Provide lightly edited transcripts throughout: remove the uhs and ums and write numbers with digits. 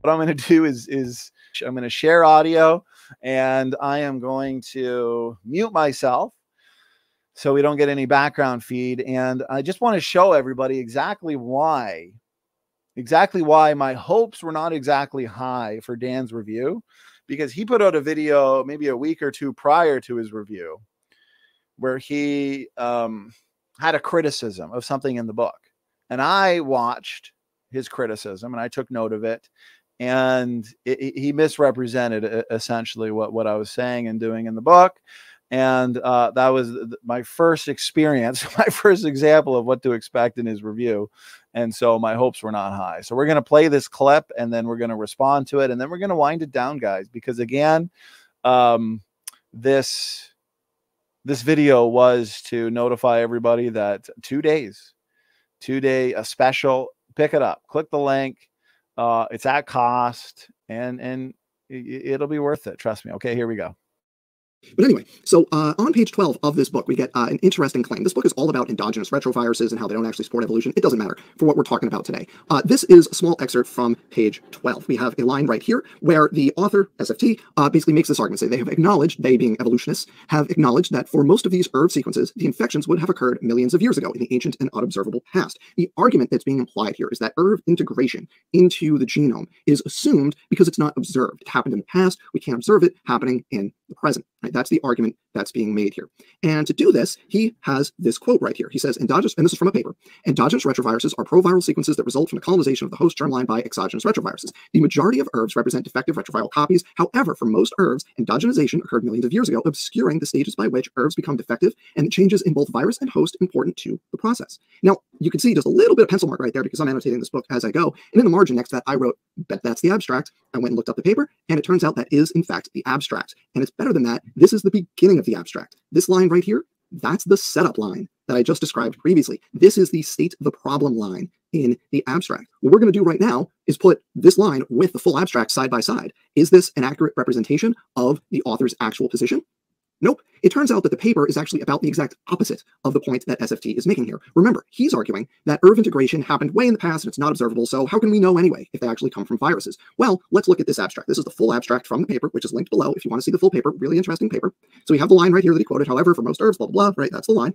what I'm going to do is I'm going to share audio, and I am going to mute myself so we don't get any background feed. And I just want to show everybody exactly why my hopes were not exactly high for Dan's review, because he put out a video maybe a week or two prior to his review where he had a criticism of something in the book. And I watched his criticism and I took note of it. And he misrepresented essentially what I was saying and doing in the book. And that was my first experience, my first example of what to expect in his review. And so my hopes were not high. So we're going to play this clip and then we're going to respond to it. And then we're going to wind it down, guys, because again, this video was to notify everybody that 2 days, a special, pick it up, click the link. It's at cost and it'll be worth it. Trust me. Okay, here we go. But anyway, so on page 12 of this book, we get an interesting claim. This book is all about endogenous retroviruses and how they don't actually support evolution. It doesn't matter for what we're talking about today. This is a small excerpt from page 12. We have a line right here where the author, SFT, basically makes this argument. Say they have acknowledged, they being evolutionists, have acknowledged that for most of these ERV sequences, the infections would have occurred millions of years ago in the ancient and unobservable past. The argument that's being implied here is that ERV integration into the genome is assumed because it's not observed. It happened in the past. We can't observe it happening in the present. Right? That's the argument that's being made here. And to do this, he has this quote right here. He says, endogenous, and this is from a paper, endogenous retroviruses are proviral sequences that result from the colonization of the host germline by exogenous retroviruses. The majority of ERVs represent defective retroviral copies. However, for most ERVs, endogenization occurred millions of years ago, obscuring the stages by which ERVs become defective and changes in both virus and host important to the process. Now, you can see just a little bit of pencil mark right there because I'm annotating this book as I go. And in the margin next to that, I wrote, bet that's the abstract. I went and looked up the paper, and it turns out that is, in fact, the abstract. And it's better than that. This is the beginning of the abstract. This line right here, that's the setup line that I just described previously. This is the state of the problem line in the abstract. What we're going to do right now is put this line with the full abstract side by side. Is this an accurate representation of the author's actual position? Nope. It turns out that the paper is actually about the exact opposite of the point that SFT is making here. Remember, he's arguing that ERV integration happened way in the past and it's not observable, so how can we know anyway if they actually come from viruses? Well, let's look at this abstract. This is the full abstract from the paper, which is linked below if you want to see the full paper. Really interesting paper. So we have the line right here that he quoted, however, for most ERVs, blah, blah, blah, right? That's the line.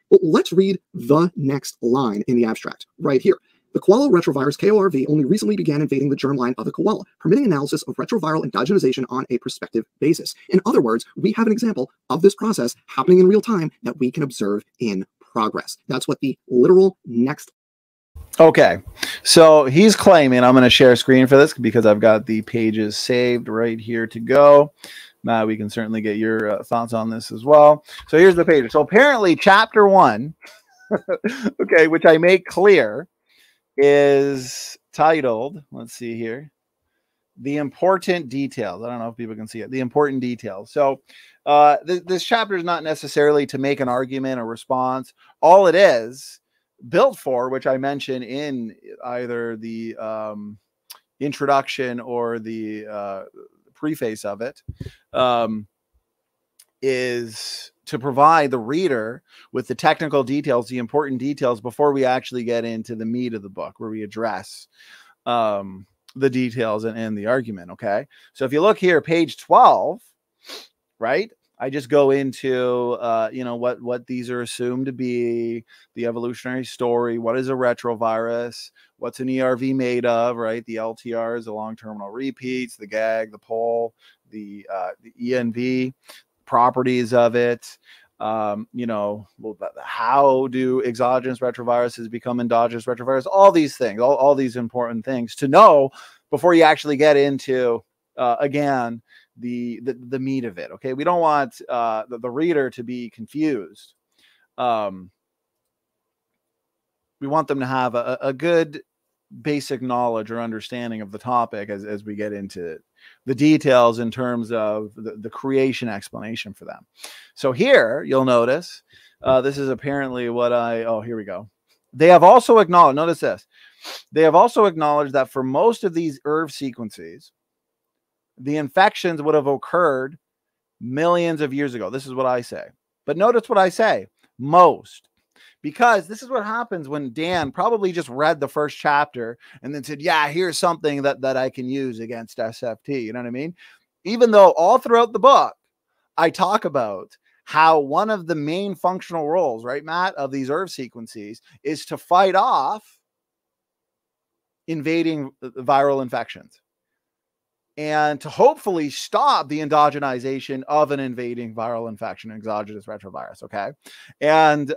Well, let's read the next line in the abstract right here. The koala retrovirus KORV only recently began invading the germline of the koala, permitting analysis of retroviral endogenization on a prospective basis. In other words, we have an example of this process happening in real time that we can observe in progress. That's what the literal next. Okay, so he's claiming, I'm going to share screen for this because I've got the pages saved right here to go. Matt, we can certainly get your thoughts on this as well. So here's the page. So apparently chapter 1, okay, which I make clear, is titled, let's see here, The Important Details. I don't know if people can see it. The Important Details. So this chapter is not necessarily to make an argument or response. All it is built for, which I mentioned in either the introduction or the preface of it, is to provide the reader with the technical details, the important details, before we actually get into the meat of the book, where we address the details and the argument. Okay, so if you look here, page 12, right, I just go into you know, what these are assumed to be, the evolutionary story, what is a retrovirus, what's an ERV made of, right, the LTRs, the long terminal repeats, the gag, the pole, the ENV, properties of it, you know, how do exogenous retroviruses become endogenous retroviruses, all these things, all these important things to know before you actually get into, again, the meat of it. Okay, we don't want the reader to be confused. We want them to have a good basic knowledge or understanding of the topic as we get into the details in terms of the creation explanation for them. So here you'll notice this is apparently what here we go. They have also acknowledged, notice this, they have also acknowledged that for most of these ERV sequences, the infections would have occurred millions of years ago. This is what I say. But notice what I say, most. Because this is what happens when Dan probably just read the first chapter and then said, yeah, here's something that I can use against SFT. You know what I mean? Even though all throughout the book, I talk about how one of the main functional roles, right, Matt, of these ERV sequences is to fight off invading viral infections and to hopefully stop the endogenization of an invading viral infection, exogenous retrovirus. Okay. And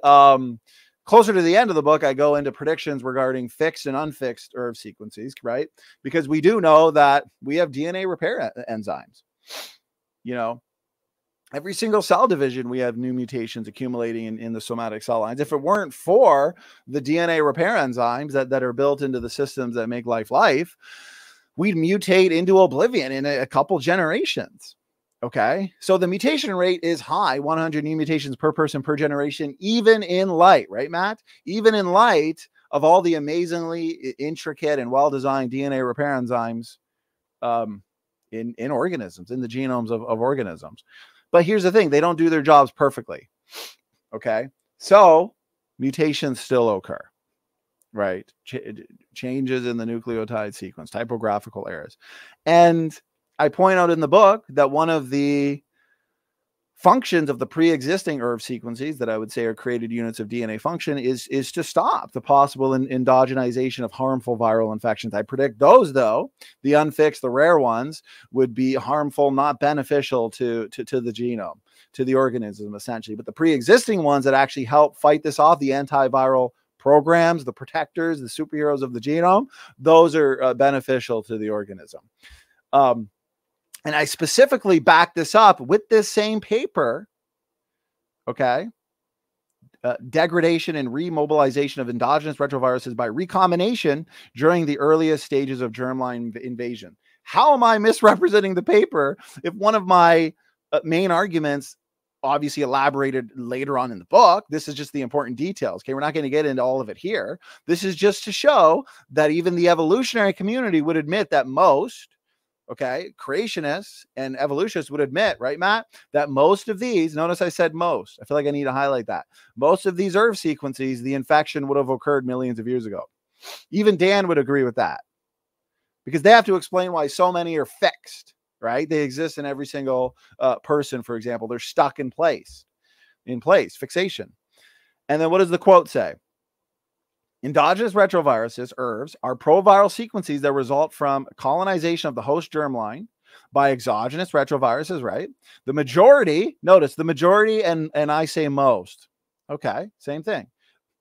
closer to the end of the book, I go into predictions regarding fixed and unfixed ERV sequences, right? Because we do know that we have DNA repair enzymes. You know, every single cell division, we have new mutations accumulating in the somatic cell lines. If it weren't for the DNA repair enzymes that are built into the systems that make life, we'd mutate into oblivion in a couple generations. Okay. So the mutation rate is high, 100 new mutations per person per generation, even in light, right, Matt? Even in light of all the amazingly intricate and well-designed DNA repair enzymes in organisms, in the genomes of organisms. But here's the thing, they don't do their jobs perfectly. Okay. So mutations still occur, right? Changes in the nucleotide sequence, typographical errors. And I point out in the book that one of the functions of the pre-existing ERV sequences that I would say are created units of DNA function is to stop the possible endogenization of harmful viral infections. I predict those, though, the unfixed, the rare ones, would be harmful, not beneficial to the genome, to the organism, essentially. But the pre-existing ones that actually help fight this off, the antiviral programs, the protectors, the superheroes of the genome, those are beneficial to the organism. And I specifically back this up with this same paper, okay? Degradation and remobilization of endogenous retroviruses by recombination during the earliest stages of germline invasion. How am I misrepresenting the paper if one of my main arguments, obviously elaborated later on in the book, this is just the important details, okay? We're not going to get into all of it here. This is just to show that even the evolutionary community would admit that most, okay, creationists and evolutionists would admit, right, Matt, that most of these, notice I said most, I feel like I need to highlight that, most of these ERV sequences, the infection would have occurred millions of years ago. Even Dan would agree with that, because they have to explain why so many are fixed, right? They exist in every single person, for example. They're stuck in place, fixation. And then what does the quote say? Endogenous retroviruses, ERVs, are proviral sequences that result from colonization of the host germline by exogenous retroviruses, right? The majority, notice the majority, and I say most, okay, same thing,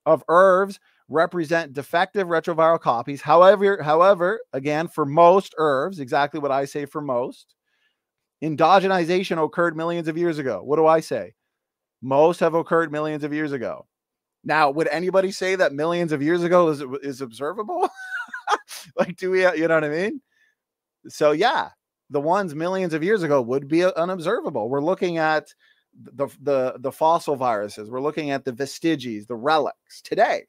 of ERVs represent defective retroviral copies. However, again, for most ERVs, exactly what I say for most, endogenization occurred millions of years ago. What do I say? Most have occurred millions of years ago. Now, would anybody say that millions of years ago is observable? Like, do we, you know what I mean? So yeah, the ones millions of years ago would be unobservable. We're looking at the fossil viruses. We're looking at the vestiges, the relics today.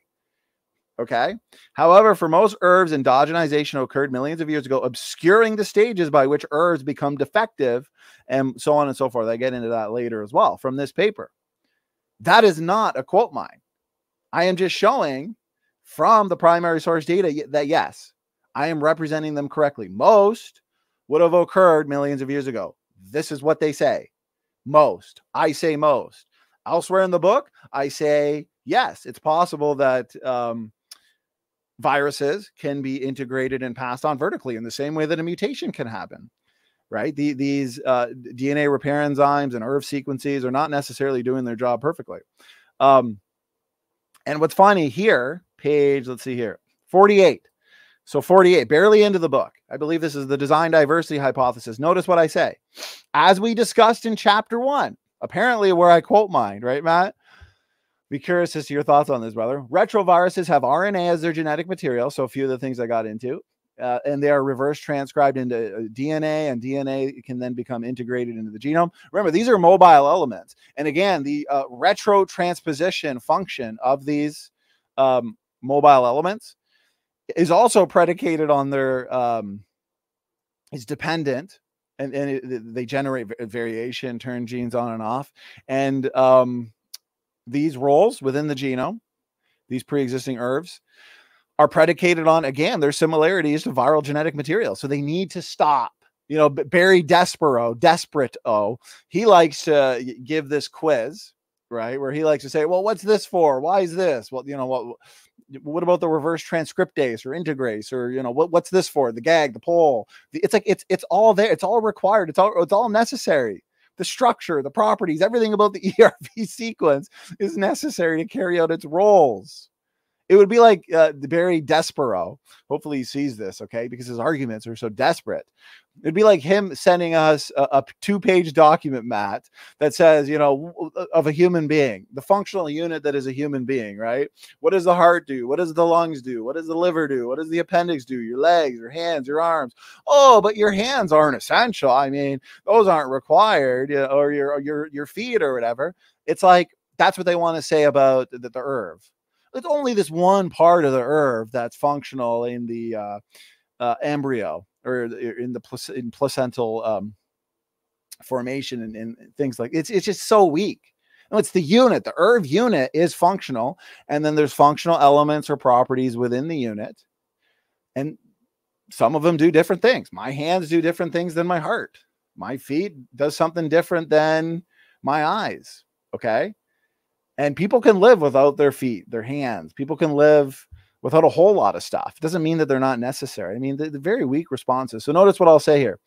Okay. However, for most ERVs, endogenization occurred millions of years ago, obscuring the stages by which ERVs become defective, and so on and so forth. I get into that later as well from this paper. That is not a quote mine. I am just showing from the primary source data that, yes, I am representing them correctly. Most would have occurred millions of years ago. This is what they say. Most. I say most. Elsewhere in the book, I say, yes, it's possible that viruses can be integrated and passed on vertically in the same way that a mutation can happen, right? These DNA repair enzymes and ERV sequences are not necessarily doing their job perfectly. And what's funny here, page, let's see here, 48. So 48, barely into the book. I believe this is the design diversity hypothesis. Notice what I say. As we discussed in chapter 1, apparently where I quote mine, right, Matt? Be curious as to your thoughts on this, brother. Retroviruses have RNA as their genetic material. So a few of the things I got into. And they are reverse transcribed into DNA, and DNA can then become integrated into the genome. Remember, these are mobile elements. And again, the retrotransposition function of these mobile elements is also predicated on their, is dependent, and they generate variation, turn genes on and off. And these roles within the genome, these pre-existing ERVs, are predicated on, again, their similarities to viral genetic material. So they need to stop. You know, Barry Desperate, he likes to give this quiz, right? Where he likes to say, well, what's this for? Why is this? Well, you know, what about the reverse transcriptase or integrase, or, you know, what's this for? The gag, the pole. It's like, it's all there. It's all required. It's all necessary. The structure, the properties, everything about the ERV sequence is necessary to carry out its roles. It would be like Barry Despero. Hopefully he sees this, okay? Because his arguments are so desperate. It'd be like him sending us a 2-page document, Matt, that says, you know, of a human being, the functional unit that is a human being, right? What does the heart do? What does the lungs do? What does the liver do? What does the appendix do? Your legs, your hands, your arms. Oh, but your hands aren't essential. I mean, those aren't required, you know, or your feet or whatever. It's like, that's what they want to say about the ERV. It's only this one part of the ERV that's functional in the embryo, or in placental formation and things like it's just so weak. No, it's the unit. The ERV unit is functional, and then there's functional elements or properties within the unit, and some of them do different things. My hands do different things than my heart. My feet does something different than my eyes. Okay. And people can live without their feet, their hands. People can live without a whole lot of stuff. It doesn't mean that they're not necessary. I mean, the very weak responses. So notice what I'll say here.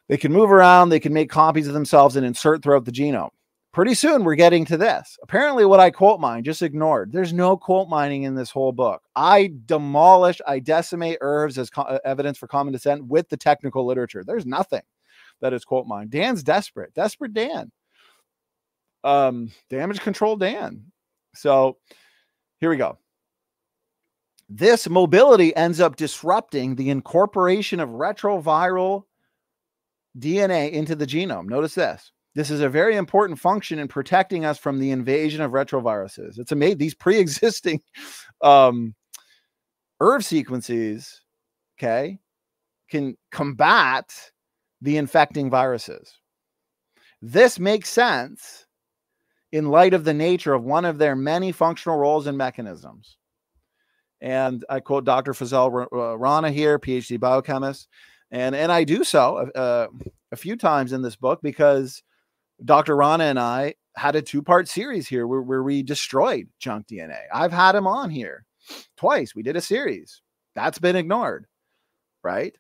They can move around. They can make copies of themselves and insert throughout the genome. Pretty soon we're getting to this. Apparently what I quote mine just ignored. There's no quote mining in this whole book. I decimate ERVs as evidence for common descent with the technical literature. There's nothing that is quote mined. Dan's desperate. Desperate Dan. Damage control Dan. So here we go. This mobility ends up disrupting the incorporation of retroviral DNA into the genome. Notice this. This is a very important function in protecting us from the invasion of retroviruses. It's amazing. These pre-existing ERV sequences, okay, can combat the infecting viruses. This makes sense in light of the nature of one of their many functional roles and mechanisms. And I quote Dr. Fazal Rana here, PhD biochemist. And I do so a few times in this book because Dr. Rana and I had a 2-part series here where we destroyed junk DNA. I've had him on here twice. We did a series that's been ignored, right?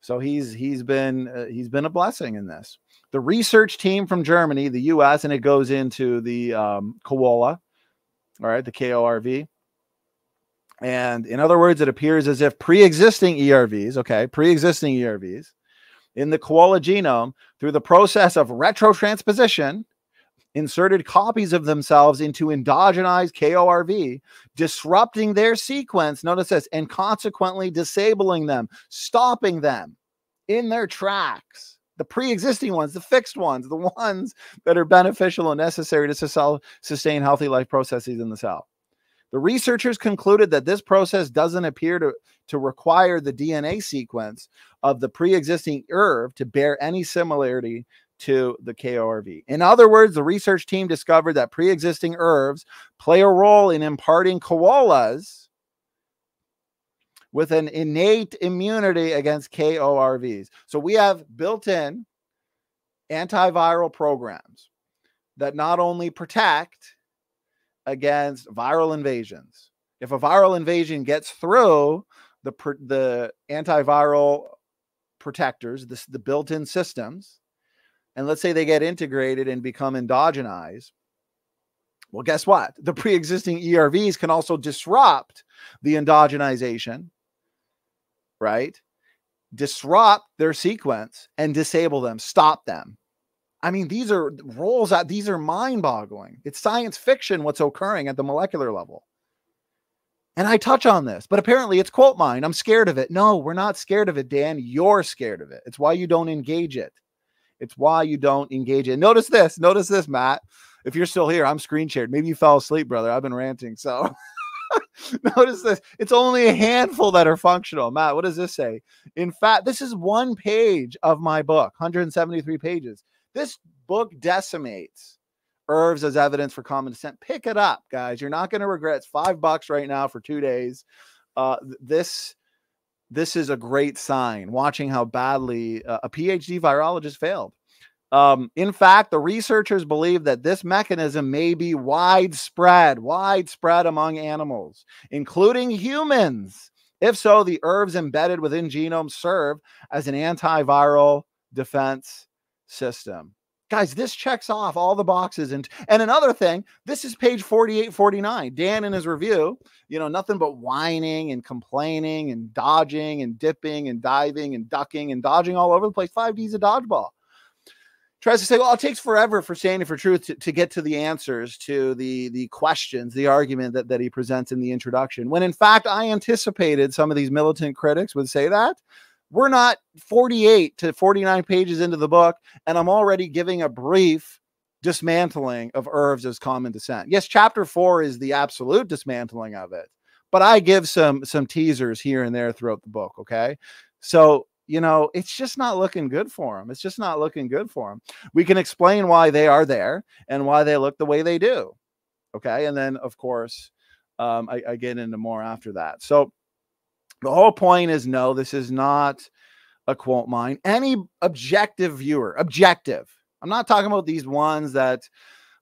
So he's been a blessing in this. The research team from Germany, the US, and it goes into the koala, all right, the KORV. And in other words, it appears as if pre-existing ERVs in the koala genome, through the process of retrotransposition, inserted copies of themselves into endogenized KORV, disrupting their sequence, notice this, and consequently disabling them, stopping them in their tracks. The pre-existing ones, the fixed ones, the ones that are beneficial and necessary to sustain healthy life processes in the cell. The researchers concluded that this process doesn't appear to require the DNA sequence of the pre-existing ERV to bear any similarity to the KORV. In other words, the research team discovered that pre-existing ERVs play a role in imparting koalas with an innate immunity against KORVs. So we have built-in antiviral programs that not only protect against viral invasions. If a viral invasion gets through the antiviral protectors, the built-in systems, and let's say they get integrated and become endogenized, well, guess what? The pre-existing ERVs can also disrupt the endogenization, right? Disrupt their sequence and disable them, stop them. I mean, these are roles that these are mind-boggling. It's science fiction what's occurring at the molecular level. And I touch on this, but apparently it's quote mine. I'm scared of it. No, we're not scared of it, Dan. You're scared of it. It's why you don't engage it. It's why you don't engage it. Notice this, Matt. If you're still here, I'm screen shared. Maybe you fell asleep, brother. I've been ranting. So notice this. It's only a handful that are functional. Matt, what does this say? In fact, this is 1 page of my book, 173 pages. This book decimates Herbs as evidence for common descent. Pick it up, guys. You're not going to regret. It's $5 right now for 2 days. This is a great sign, watching how badly a PhD virologist failed. In fact, the researchers believe that this mechanism may be widespread among animals, including humans. If so, the herbs embedded within genomes serve as an antiviral defense system. Guys, this checks off all the boxes. And another thing, this is page 48, 49. Dan in his review, nothing but whining and complaining and dodging and dipping and diving and ducking and dodging all over the place. 5D's a dodgeball. Tries to say, well, it takes forever for Standing for Truth to get to the answers to the questions, the argument that he presents in the introduction. When in fact, I anticipated some of these militant critics would say that. We're not 48 to 49 pages into the book, and I'm already giving a brief dismantling of herbs as common descent. Yes, chapter 4 is the absolute dismantling of it, but I give some teasers here and there throughout the book, okay? So, it's just not looking good for them. It's just not looking good for them. We can explain why they are there and why they look the way they do, okay? And then, of course, I get into more after that. So, the whole point is, no, this is not a quote mine. Any objective viewer, objective. I'm not talking about these ones that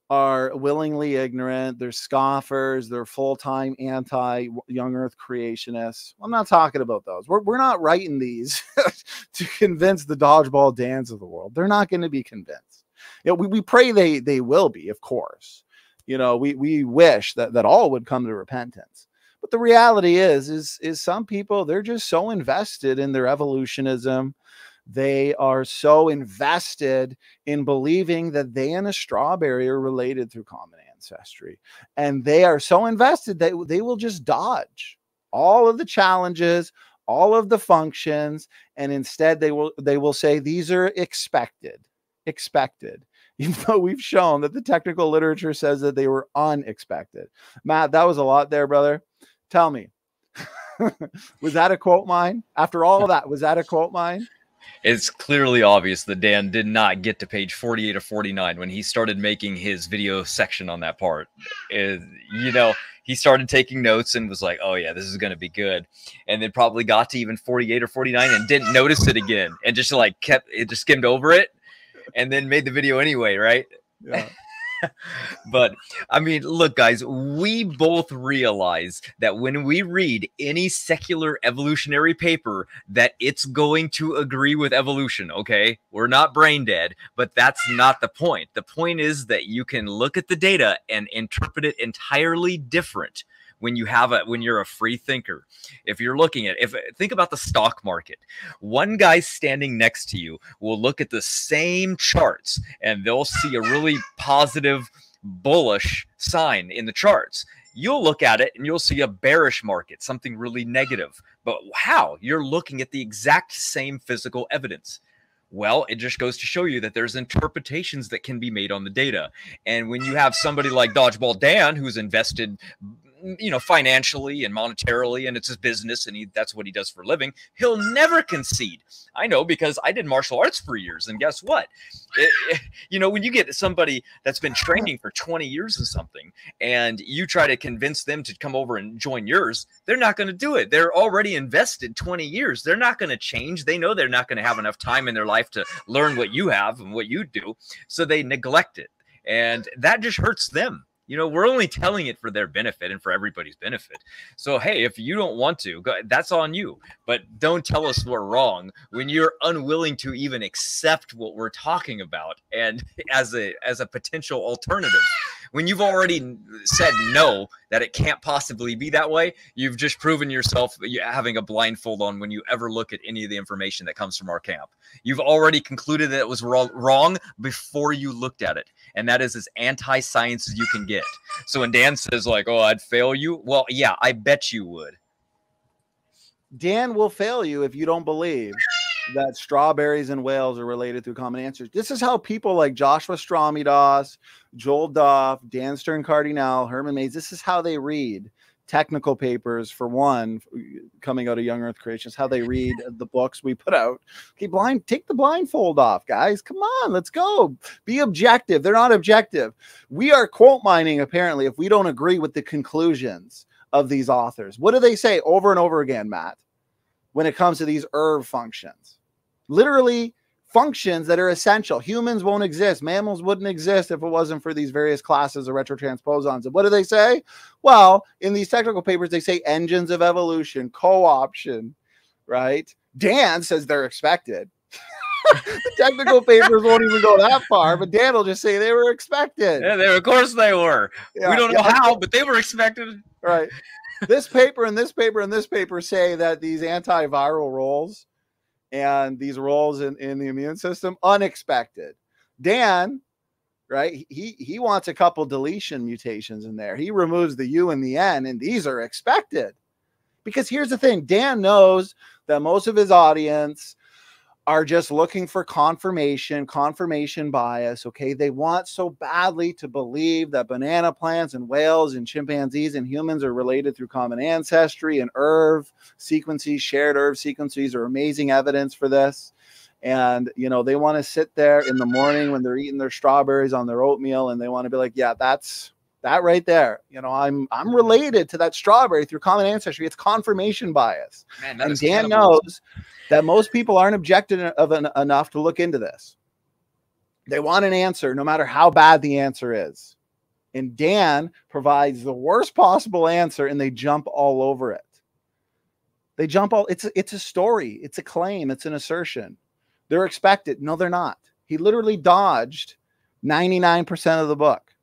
are willingly ignorant. They're scoffers. They're full-time anti-Young Earth Creationists. I'm not talking about those. We're not writing these to convince the dodgeball Dans of the world. They're not going to be convinced. We pray they will be, of course. We wish that all would come to repentance. But the reality is some people, they're just so invested in their evolutionism. They are so invested in believing that they and a strawberry are related through common ancestry. And they are so invested that they will just dodge all of the challenges, all of the functions, and instead they will say these are expected. Even though we've shown that the technical literature says that they were unexpected. Matt, that was a lot there, brother. Tell me, was that a quote mine? After all of that, was that a quote mine? It's clearly obvious that Dan did not get to page 48 or 49 when he started making his video section on that part. He started taking notes and was like, oh yeah, this is going to be good. And then probably got to even 48 or 49 and didn't notice it again. And just just skimmed over it and then made the video anyway, right? Yeah. But I mean, look, guys, we both realize that when we read any secular evolutionary paper, that it's going to agree with evolution. Okay, we're not brain dead, but that's not the point. The point is that you can look at the data and interpret it entirely different when you're a free thinker. If you're looking at, think about the stock market. One guy standing next to you will look at the same charts and they'll see a really positive, bullish sign in the charts. You'll look at it and you'll see a bearish market, something really negative. But how? You're looking at the exact same physical evidence. Well, it just goes to show you that there's interpretations that can be made on the data. And when you have somebody like Dodgeball Dan, who's invested financially and monetarily, and it's his business, and that's what he does for a living, he'll never concede. I know, because I did martial arts for years, and guess what? When you get somebody that's been training for 20 years in something, and you try to convince them to come over and join yours, they're not going to do it. They're already invested 20 years. They're not going to change. They know they're not going to have enough time in their life to learn what you have and what you do, so they neglect it, and that just hurts them. We're only telling it for their benefit and for everybody's benefit. So, hey, if you don't want to, that's on you. But don't tell us we're wrong when you're unwilling to even accept what we're talking about and as a potential alternative. When you've already said no, that it can't possibly be that way, you've just proven yourself having a blindfold on when you ever look at any of the information that comes from our camp. You've already concluded that it was wrong before you looked at it. And that is as anti-science as you can get. So when Dan says like, oh, I'd fail you. Well, yeah, I bet you would. Dan will fail you if you don't believe that strawberries and whales are related through common ancestors. This is how people like Joshua Stramidas, Joel Duff, Dan Stern Cardinale, Herman Mays, this is how they read technical papers, for one, coming out of Young Earth Creationists, how they read the books we put out. Okay, take the blindfold off, guys. Come on, let's go. Be objective. They're not objective. We are quote mining, apparently, if we don't agree with the conclusions of these authors. What do they say over and over again, Matt, when it comes to these ERV functions? Literally functions that are essential. Humans won't exist. Mammals wouldn't exist if it wasn't for these various classes of retrotransposons. And what do they say? Well, in these technical papers, they say engines of evolution, co-option, right? Dan says they're expected. The technical papers won't even go that far, but Dan will just say they were expected. Yeah, of course they were. Yeah, we don't know how, but they were expected. Right. This paper and this paper and this paper say that these antiviral roles and these roles in the immune system, unexpected. Dan, right, he wants a couple deletion mutations in there. He removes the U and the N, and these are expected. Because here's the thing, Dan knows that most of his audience are just looking for confirmation bias, okay? They want so badly to believe that banana plants and whales and chimpanzees and humans are related through common ancestry, and ERV sequences, shared ERV sequences are amazing evidence for this. And, you know, they want to sit there in the morning when they're eating their strawberries on their oatmeal, and they want to be like, yeah, that's that right there. You know, I'm related to that strawberry through common ancestry. It's confirmation bias. Man, and Dan knows that most people aren't objective enough to look into this. They want an answer no matter how bad the answer is. And Dan provides the worst possible answer, and they jump all over it. They jump all, it's a story. It's a claim. It's an assertion. They're expected. No, they're not. He literally dodged 99% of the book.